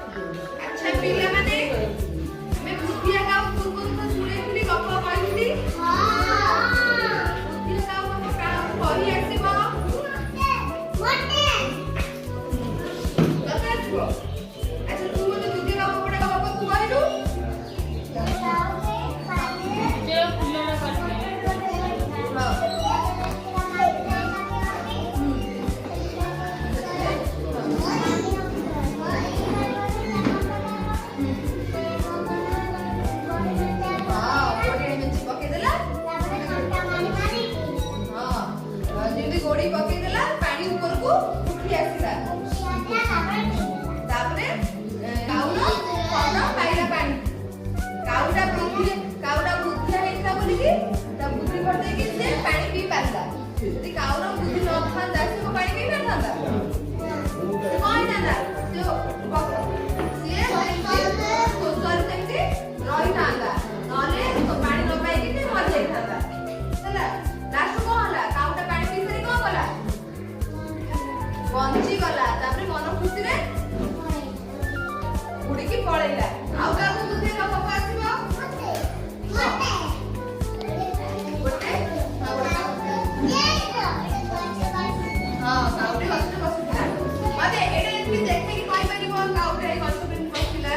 अच्छा पिला माने मैं बुद्धिया का पूर्व तो सुने थी गप कहली बुद्धिया का हम का कहि आसीबो मोटे कते छुओ अच्छा तू मते बुद्धिया का बड़ा गप तू कहलु गोड़ी पके देला पानी ऊपर को उठी आसीला तापरे काउना कोना पाइला पानी काउडा बुद्धि हेता बोली कि ता बुद्धि कर दे कि से पानी पी पाता यदि काउना बुद्धि न थांदा से को पानी पी पाता कोई ना ना जो से सोचल सेमती रही थांदा नले तो पानी न पाई कि मर जाई थांदा चला लास्ट को होला काउडा पानी पी सरी को गला बंची गला तापरे मन खुशी रे उड़ी की पळैला आउ का बुद्धि का बाबा आसीबो गोटे हां काउडे बसते बसतिला मते एडे एमती देखते कि कोई परिबो काउडे बसते बसतिला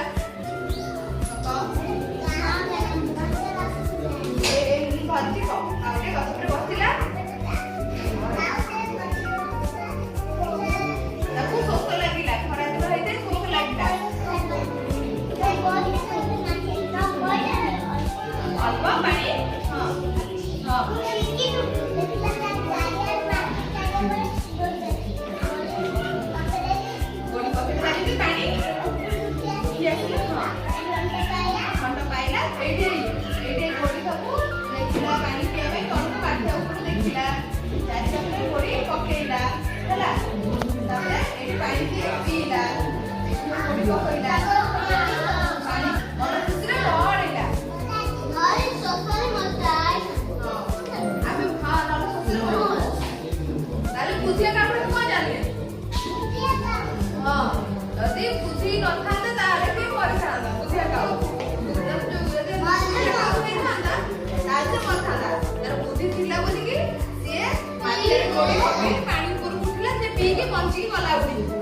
ए बंची को काउडे बसते बसतिला ताको सोख लागिला खरा दिन होइते सोख लागिला अल्वा पानी हां हां गोड़ी पके लागिते पानी यस हां खंड पाइला एडे गोड़ी सबु देखिला पानी पिएबे कोन पानी ऊपर देखिला चारि चक्कर गोड़ी पकेइला हला तापरे एडी पानी के पीला गोड़ी पकेइला पानी मन खुशी रे बढेला घरे सफल मताय आबे खा नल खुशी रे ताले बुझिया का आपण को जाने बुझिया का हां यदि बुझी न थाते ताले के परिसाना बुझिया का थिला बोली कि से पानी गोड़ी पके पानी ऊपर उठला से पी के बंची गला उड़ी